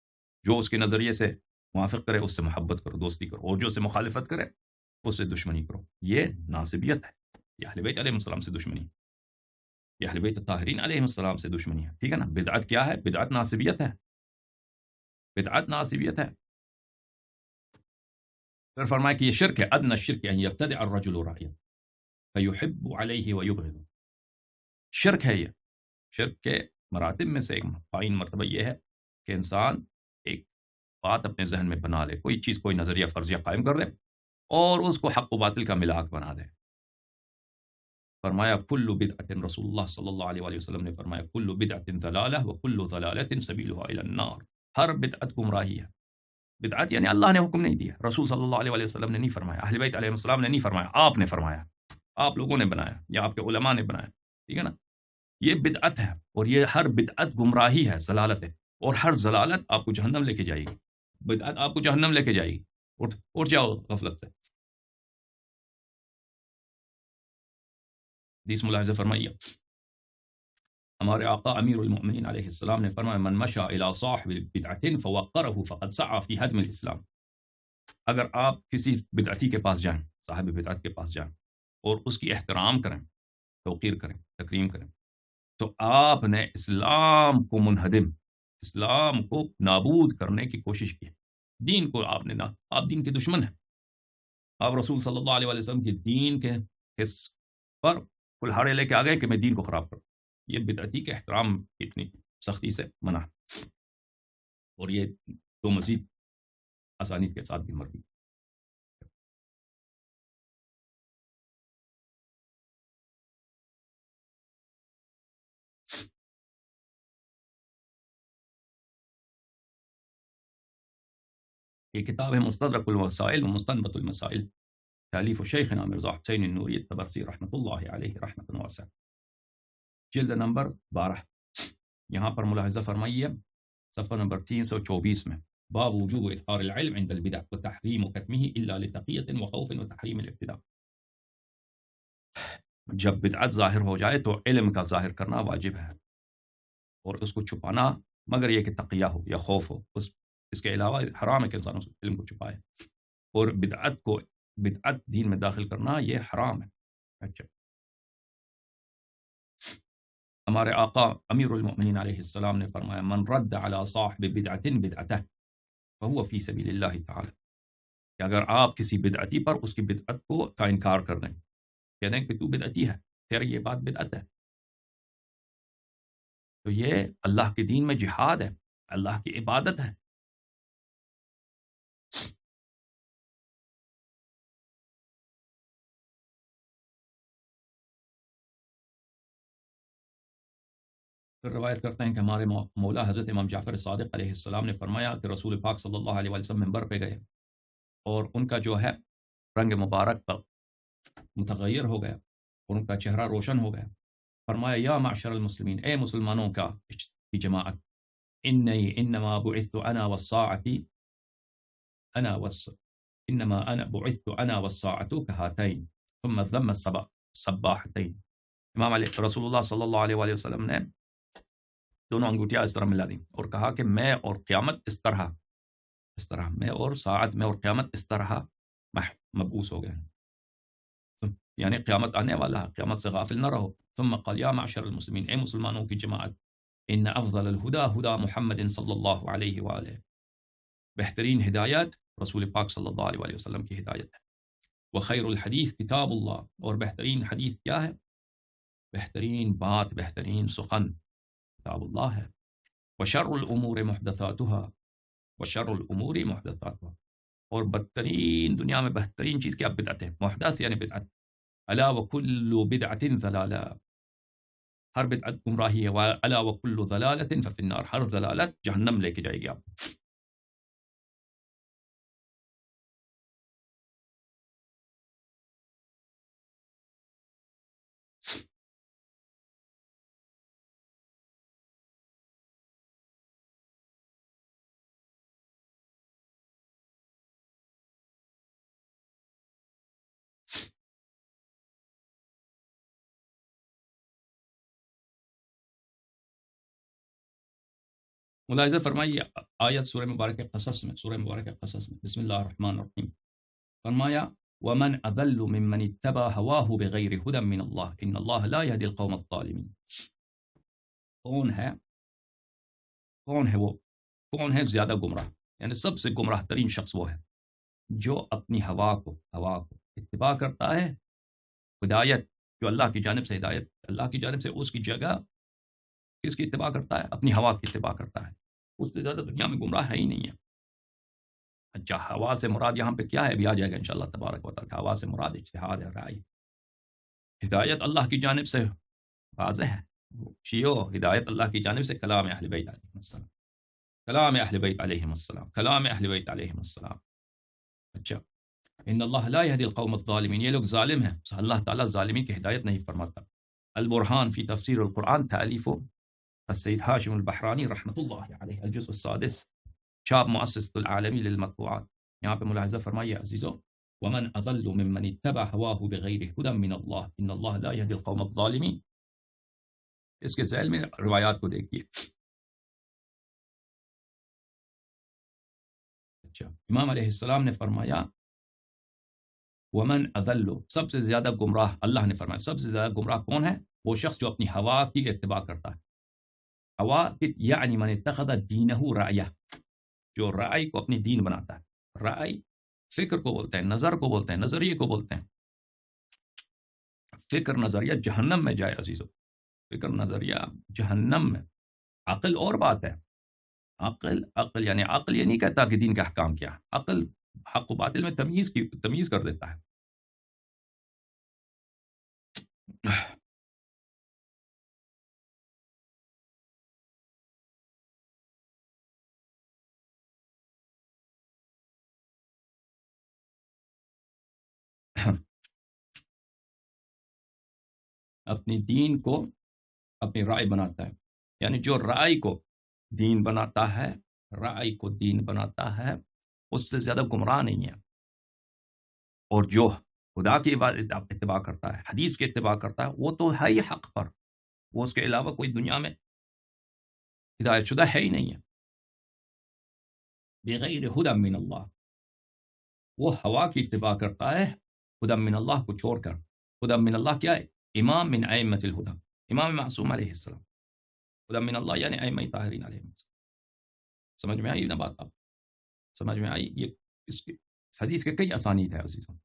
جو اس کے نظریے سے موافق کرے اس سے محبت کرو، دوستی کرو، اور جو سے مخالفت کرے اس سے دشمنی کرو. یہ ناصبیت ہے، یہ اہل بیت علیہ السلام سے دشمنی ہے، یہ اہل بیت الطاہرین علیہ السلام سے دشمنی ہے. ٹھیک ہے نا. بدعت کیا ہے؟ بدعت ناصبیت ہے، بدعت ناصبیت ہے. پھر فرمایا کہ یہ شرک ہے. ادنى الشرک ان یبتدع الرجل رأیا فیحب علیہ ویبغض، شرک ہے. یہ شرک کے مراتب میں سے ایک فائن مرتبہ یہ ہے کہ انسان ایک بات اپنے ذہن میں بنا لے، کوئی چیز، کوئی نظریہ فرضیہ قائم کر دے اور اس کو حق و باطل کا ملاک بنا دے. فرمایا کل بدعت، رسول اللہ صلی اللہ علیہ وآلہ وسلم نے فرمایا کل بدعت ضلالہ وکل ضلالۃ سبیلها الی النار، ہر بدعت گمراہی ہے. بدعت یعنی اللہ نے حکم نہیں دیا، رسول صلی اللہ علیہ وآلہ وسلم نے نہیں فرمایا، اہل بیت علیہ السلام نے نہیں فرمایا، آپ نے فرمایا، آپ لوگوں نے بنایا یا آپ کے علماء نے بنایا. ٹھیک ہے نا. یہ بدعت ہے اور یہ ہر بدعت گمراہی ہے، ضلالت ہے، اور ہر ضلالت آپ کو جہنم لے کے جائے گی. بدعت آپ کو جہنم لے کے جائے گی. اٹھ جاؤ غفلت سے. حدیث ملاحظہ فرمائیے. ہمارے آقا امیر المؤمنین علیہ السلام نے فرمایا من مشى الى صاحب بدعة فوقره فقد سعى في هدم الاسلام. اگر آپ کسی بدعتی کے پاس جائیں، صاحب بدعت کے پاس جائیں اور اس کی احترام کریں، توقیر کریں، تکریم کریں، تو آپ نے اسلام کو منہدم، اسلام کو نابود کرنے کی کوشش کی. دین کو آپ نے آپ دین کے دشمن ہیں، آپ رسول صلی اللہ علیہ وسلم کے دین کے حص پر کلہاڑے لے کے آ گئے کہ میں دین کو خراب کروں. یہ بدعتی کے احترام اتنی سختی سے منع، اور یہ تو مزید آسانی کے ساتھ بھی مرضی. یہ کتاب ہے مستدرک الوسائل و مستنبط المسائل، تالیف شیخنا مرزا حسین النوری الطبرسی رحمۃ اللہ علیہ رحمۃ واسعہ، جلد نمبر 12. یہاں پر ملاحظہ فرمائیے صفحہ نمبر 324 میں، باب وجوب اظہار العلم عند البدع وتحریم کتمه الا لتقیۃ وخوف وتحریم الابتداع. جب بدعت ظاہر ہو جائے تو علم کا ظاہر کرنا واجب ہے، اور اس کو چھپانا مگر یہ کہ تقیہ ہو یا خوف ہو. اس کے علاوہ حرام ہے کہ انسان اس علم کو چھپائے، اور بدعت دین میں داخل کرنا یہ حرام ہے. اچھا، ہمارے آقا امیر المؤمنین علیہ السلام نے فرمایا من رد علی صاحب بدعت بدعته فهو فی سبیل اللہ تعالی، کہ اگر آپ کسی بدعتی پر اس کی بدعت کا انکار کر دیں، کہہ دیں کہ تو بدعتی ہے، تیری یہ بات بدعت ہے، تو یہ اللہ کے دین میں جہاد ہے، اللہ کی عبادت ہے. پھر روایت کرتے ہیں کہ ہمارے مولا حضرت امام جعفر صادق علیہ السلام نے فرمایا کہ رسول پاک صلی اللہ علیہ وسلم منبر پہ گئے اور ان کا جو ہے رنگ مبارک پر متغیر ہو گیا اور ان کا چہرہ روشن ہو گیا. فرمایا یا معشر المسلمین، اے مسلمانوں کا کی جماعت، انی انما بعثت انا والساعة انما انا بعثت انا والساعة كهاتين ثم ذم السباحتين. امام علی رسول اللہ صلی اللہ علیہ وآلہ وسلم نے دونوں انگوٹیاں اس طرح ملا دیں اور کہا کہ میں اور قیامت اس طرح میں اور ساعت میں اور قیامت اس طرح مبعوث ہو گئے، یعنی قیامت آنے والا ہے، قیامت سے غافل نہ رہو. ثم قال یا معشر المسلمین، اے مسلمانوں کی جماعت، ان افضل الہدا ہدا محمد صلی اللہ علیہ وآلہ، بہترین ہدایت رسول پاک صلی اللہ علیہ وآلہ وسلم کی ہدایت ہے. وخیر الحدیث کتاب اللہ، اور بہترین حدیث کیا ہے؟ بہترین بات، بہترین سخن کتاب اللہ ہے. وشر الامور محدثاتها، وشر الامور محدثاتها، اور بدترین دنیا میں بہترین چیز کیا؟ بدعت ہے. محدث یعنی بدعت. الا وکل بدعت ضلالہ، ہر بدعت گمراہی ہے. الا وکل ضلالۃ ففی النار، ہر ضلالت جہنم لے کے جائے گی آپ. ملاحظہ فرمائیے آیت سورہ مبارک قصص میں، سورہ مبارک قصص میں بسم اللہ الرحمن الرحیم فرمایا ومن اضل ممن اتبع هواه بغیر هدى من اللہ ان اللہ لا يهدي القوم الظالمین. کون ہے وہ؟ کون ہے زیادہ گمراہ؟ یعنی سب سے گمراہ ترین شخص وہ ہے جو اپنی ہوا کو اتباع کرتا ہے. ہدایت جو اللہ کی جانب سے، ہدایت اللہ کی جانب سے، اس کی جگہ کس کی اتباع کرتا ہے؟ اپنی ہوا کی اتباع کرتا ہے. اس سے زیادہ دنیا میں گمراہ ہے ہی نہیں ہے. اچھا، ہوا سے مراد یہاں پہ کیا ہے؟ ابھی آ جائے گا انشاءاللہ تبارک و تعالی. ہوا سے مراد اجتہاد ہے، رائے. ہدایت اللہ کی جانب سے واضح ہے. شیعو، ہدایت اللہ کی جانب سے کلام اہل بیت علیہم السلام، کلام اہل بیت علیہم السلام، کلام اہل بیت علیہم السلام. اچھا، ان اللہ لا يهدي القوم الظالمین، یہ لوگ ظالم ہیں، اللہ تعالیٰ ظالمین کی ہدایت نہیں فرماتا. البرہان فی تفسیر القرآن تالیف السید ہاشم البحرانی رحمۃ اللہ علیہ، الجزء السادس، شاب مؤسسۃ العالمی للمطبوعات. یہاں پہ ملاحظہ فرمائیے عزیزو، ومن اضل ممن اتبع هواه بغیر هدى من اللہ ان اللہ لا يهدي القوم الظالمین. اس کے ذیل میں روایات کو دیکھیے. اچھا، امام علیہ السلام نے فرمایا ومن اضل، سب سے زیادہ گمراہ، اللہ نے فرمایا سب سے زیادہ گمراہ کون ہے؟ وہ شخص جو اپنی ہوا کی اتباع کرتا ہے. ہوا یعنی من اتخذ دینہ رائیہ، جو رائے کو اپنی دین بناتا ہے. رائے فکر کو بولتے ہیں، نظر کو بولتے ہیں، نظریے کو بولتے ہیں. فکر نظریہ جہنم میں جائے عزیزو، فکر نظریہ جہنم میں. عقل اور بات ہے. عقل یعنی عقل یہ نہیں کہتا کہ دین کا احکام کیا. عقل حق و باطل میں تمیز کر دیتا ہے. اپنی دین کو اپنی رائے بناتا ہے. یعنی جو رائے کو دین بناتا ہے، رائے کو دین بناتا ہے، اس سے زیادہ گمراہ نہیں ہے. اور جو خدا کی اتباع کرتا ہے، حدیث کی اتباع کرتا ہے، وہ تو ہے ہی حق پر. وہ اس کے علاوہ کوئی دنیا میں ہدایت شدہ ہے ہی نہیں ہے. بغیر ہدی من اللہ، وہ ہوا کی اتباع کرتا ہے ہدی من اللہ کو چھوڑ کر. ہدی من اللہ کیا ہے؟ امام من ائمۃ الہدی، امام معصوم علیہ السلام. ہدی من اللہ یعنی ائمہ طاہرین علیہ السلام. سمجھ میں آئی نا بات؟ آپ سمجھ میں آئی؟ یہ اس حدیث کے کئی اسانید ہیں عزیزوں.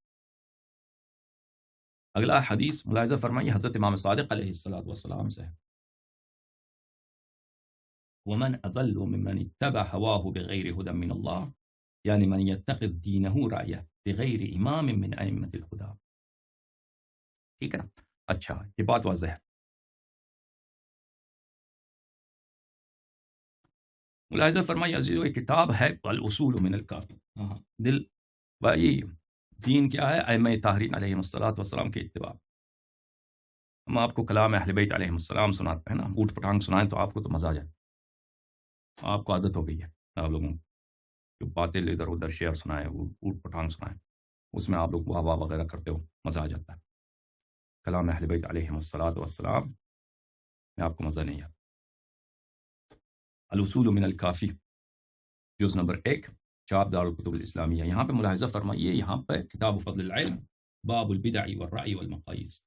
اگلا حدیث ملاحظہ فرمائیے، حضرت امام صادق علیہ السلام سے ہے. ومن اضل ممن اتبع هواه بغیر هدى من اللہ، یعنی من يتخذ دینه رعیہ بغیر امام من ائمۃ الہدی. ٹھیک ہے نا؟ اچھا، یہ بات واضح ہے. ملاحظہ فرمائیے عزیزو، یہ کتاب ہے الاصول من الکافی. دل بھائی، دین کیا ہے؟ ائمہ طاہرین علیہم السلام کی اتباع. ہم آپ کو کلام اہل بیت علیہم السلام سناتے ہیں نا، اوٹ پٹانگ سنائیں تو آپ کو تو مزہ آ جائے. آپ کو عادت ہو گئی ہے آپ لوگوں جو باتیں ادھر ادھر شعر سنائیں، اوٹ پٹانگ سنائیں، اس میں آپ لوگ واہ واہ وغیرہ کرتے ہو، مزہ آ جاتا ہے. کلام اہل بیت علیہم الصلاۃ والسلام میں آپ کو مزہ نہیں آتا. الاصول من الکافی جز نمبر 1 چاپ دارالکتب الاسلامیہ. یہاں پہ ملاحظہ فرمائیے، یہاں پہ کتاب فضل العلم باب البدع والرأی والمقاییس.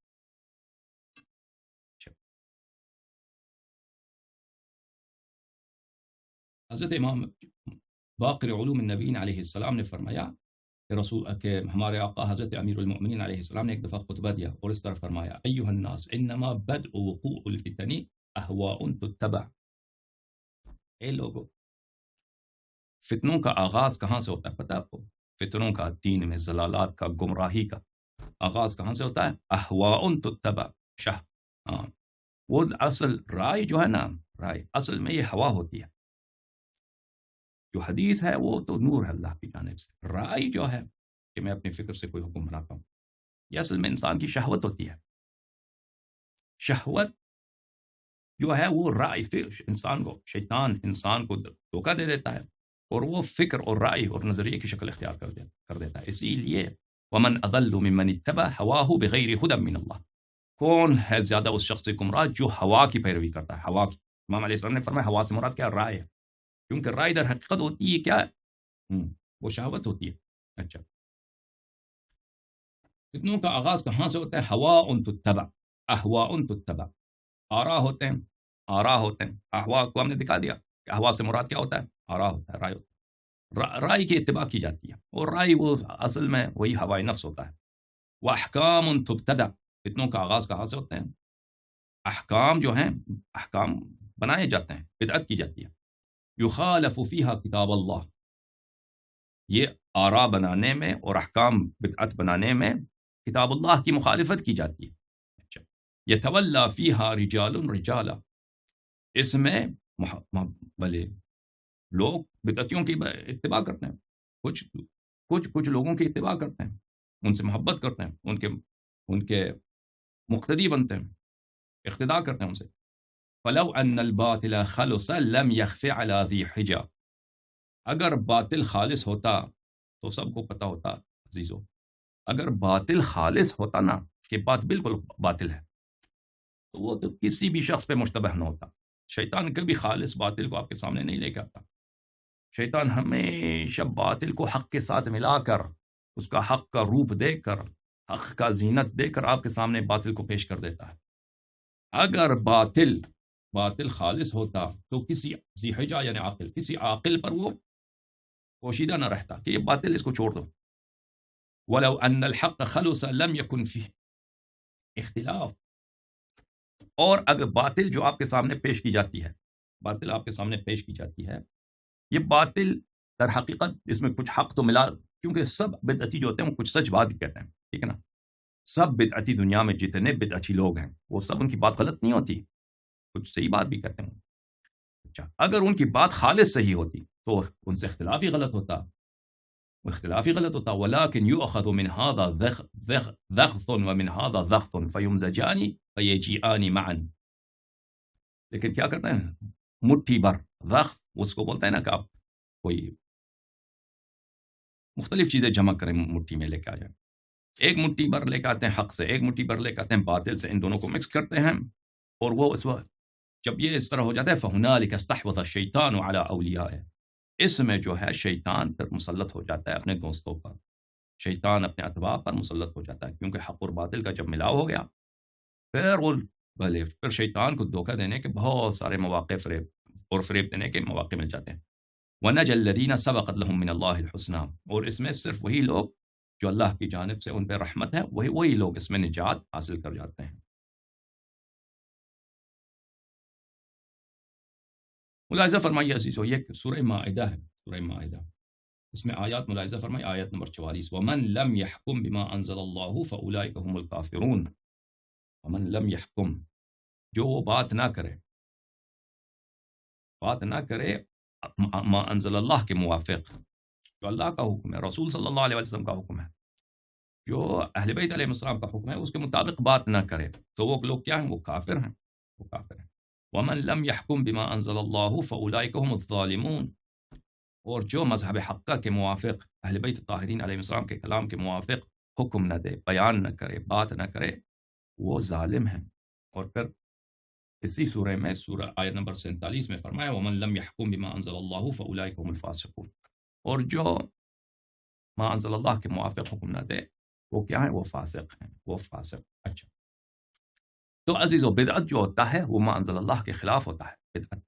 حضرت امام باقر علوم النبیین علیہ السلام نے فرمایا کہ ہمارے آقا حضرت امیر المؤمنین علیہ السلام نے ایک دفعہ خطبہ دیا اور اس طرح فرمایا ایھا الناس انما بدء وقوع الفتن اہواء تتبع. اے لوگو، فتنوں کا آغاز کہاں سے ہوتا ہے پتہ آپ کو؟ فتنوں کا، دین میں ضلالات کا، گمراہی کا آغاز کہاں سے ہوتا ہے؟ اہواء تتبع. ہاں، وہ اصل رائے جو ہے نا، رائے اصل میں یہ ہوا ہوتی ہے. جو حدیث ہے وہ تو نور ہے اللہ کی جانب سے. رائے جو ہے کہ میں اپنی فکر سے کوئی حکم بناتا ہوں، یہ اصل میں انسان کی شہوت ہوتی ہے. شہوت جو ہے وہ رائے، انسان کو شیطان انسان کو دھوکہ دے دیتا ہے اور وہ فکر اور رائے اور نظریے کی شکل اختیار کر دیتا ہے. اسی لیے ومن اضل ممن اتبع هواه بغیر هدى من اللہ. کون ہے زیادہ اس شخص سے گمراہ جو ہوا کی پیروی کرتا ہے. ہوا کی، امام علیہ السلام نے فرمایا ہوا سے مراد کیا؟ رائے ہے، کیونکہ رائے در حقیقت ہوتی ہے کیا ہے؟ وہ شہوت ہوتی ہے. اچھا، فتنوں کا آغاز کہاں سے ہوتا ہے؟ ہوا تتبع، اہواء تتبع. آرا ہوتے ہیں، آرا ہوتے ہیں. اہوا کو ہم نے دکھا دیا کہ اہوا سے مراد کیا ہوتا ہے؟ آرا ہوتا ہے، رائے ہوتا ہے. رائے کی اتباع کی جاتی ہے اور رائے وہ اصل میں وہی ہوائے نفس ہوتا ہے. واحکام تبتدع. فتنوں کا آغاز کہاں سے ہوتے ہیں؟ احکام جو ہیں، احکام بنائے جاتے ہیں، بدعت کی جاتی ہے. یخالف فیہا کتاب اللہ. یہ آرا بنانے میں اور احکام بدعت بنانے میں کتاب اللہ کی مخالفت کی جاتی ہے. اچھا، یتولا فیہا رجال رجالا. اس میں بھلے لوگ بدعتیوں کی اتباع کرتے ہیں، کچھ لوگوں کی اتباع کرتے ہیں، ان سے محبت کرتے ہیں، ان کے مقتدی بنتے ہیں، اقتداء کرتے ہیں ان سے. فلو ان الباطل خلص لم يخف على ذي حجا. اگر باطل خالص ہوتا تو سب کو پتا ہوتا عزیزو. اگر باطل خالص ہوتا نا کہ بات بالکل باطل ہے تو وہ تو کسی بھی شخص پہ مشتبہ نہ ہوتا. شیطان کبھی خالص باطل کو آپ کے سامنے نہیں لے کے آتا. شیطان ہمیشہ باطل کو حق کے ساتھ ملا کر، اس کا حق کا روپ دے کر، حق کا زینت دے کر آپ کے سامنے باطل کو پیش کر دیتا ہے. اگر باطل خالص ہوتا تو کسی ذی حجہ یعنی عاقل، کسی عاقل پر وہ پوشیدہ نہ رہتا کہ یہ باطل، اس کو چھوڑ دو. ولو ان الحق خلص لم يكن فيه اختلاف. اور اگر باطل جو آپ کے سامنے پیش کی جاتی ہے، باطل آپ کے سامنے پیش کی جاتی ہے، یہ باطل در حقیقت اس میں کچھ حق تو ملا، کیونکہ سب بدعتی جو ہوتے ہیں وہ کچھ سچ بات بھی کہتے ہیں، ٹھیک ہے نا. سب بدعتی دنیا میں جتنے بدعتی لوگ ہیں وہ سب ان کی بات غلط نہیں ہوتی، کچھ صحیح بات بھی کہتے ہیں. اچھا، اگر ان کی بات خالص صحیح ہوتی تو ان سے اختلاف ہی غلط ہوتا، ولكن يؤخذ من هذا ضغط ومن هذا ضغط فيمزجان فيجيئان معا. لیکن کیا کرتے ہیں؟ مٹھی بھر ضغط، اس کو بولتے ہیں نا کہ آپ کوئی مختلف چیزیں جمع کریں، مٹھی میں لے کے آ جائیں. ایک مٹھی بھر لے کے آتے ہیں حق سے، ایک مٹھی بھر لے کے آتے ہیں باطل سے، ان دونوں کو مکس کرتے ہیں اور وہ اس وقت جب یہ اس طرح ہو جاتا ہے فَهُنَالِكَ اسْتَحْوَذَ الشَّيْطَانُ عَلَىٰ أَوْلِيَائِهِ. اس میں جو ہے شیطان پر مسلط ہو جاتا ہے اپنے دوستوں پر، شیطان اپنے اتباع پر مسلط ہو جاتا ہے، کیونکہ حق اور باطل کا جب ملاؤ ہو گیا پھر شیطان کو دھوکہ دینے کے بہت سارے مواقع، فریب دینے کے مواقع مل جاتے ہیں. وَنَجَى الَّذِينَ سَبَقَتْ لَهُم مِّنَ اللَّهِ الْحُسْنَىٰ. اور اس میں صرف وہی لوگ جو اللہ کی جانب سے ان پہ رحمت ہے، وہی لوگ اس میں نجات حاصل کر جاتے ہیں. ملاحظہ فرمائیے عزیزو، یہ سورہ مائدہ ہے، سورہ مائدہ، اس میں آیات ملاحظہ فرمائیے. آیت نمبر 44 وَمَن لَمْ يَحْكُمْ بِمَا أَنزَلَ اللَّهُ فَأُولَٰئِكَ هُمُ الْكَافِرُونَ. وَمَن لَمْ يَحْكُمْ، جو وہ بات نہ کرے ما انزل اللہ کے موافق، جو اللہ کا حکم ہے، رسول صلی اللہ علیہ وسلم کا حکم ہے، جو اہل بیت علیہ السلام کا حکم ہے، اس کے مطابق بات نہ کرے تو وہ لوگ کیا ہیں؟ وہ کافر ہیں، وہ کافر ہیں. وَمَن لَمْ يَحْكُمْ بِمَا أَنزَلَ اللَّهُ فَأُولَٰئِكَ هُمُ الظَّالِمُونَ. اور جو مذہب حقہ کے موافق، اہل بیت طاہرین علیہ السلام کے کلام کے موافق حکم نہ دے، بیان نہ کرے، بات نہ کرے، وہ ظالم ہیں. اور پھر اسی سورہ میں سورہ آیت نمبر 47 میں فرمایا وَمَن لَمْ يَحْكُمْ بِمَا أَنزَلَ اللَّهُ فَأُولَٰئِكَ هُمُ الْفَاسِقُونَ. اور جو ما انزل اللہ کے موافق حکم نہ دے وہ کیا ہے؟ وہ فاسق ہیں، وہ فاسق. اچھا، تو عزیزو بدعت جو ہوتا ہے وہ ما انزل اللہ کے خلاف ہوتا ہے. بدعت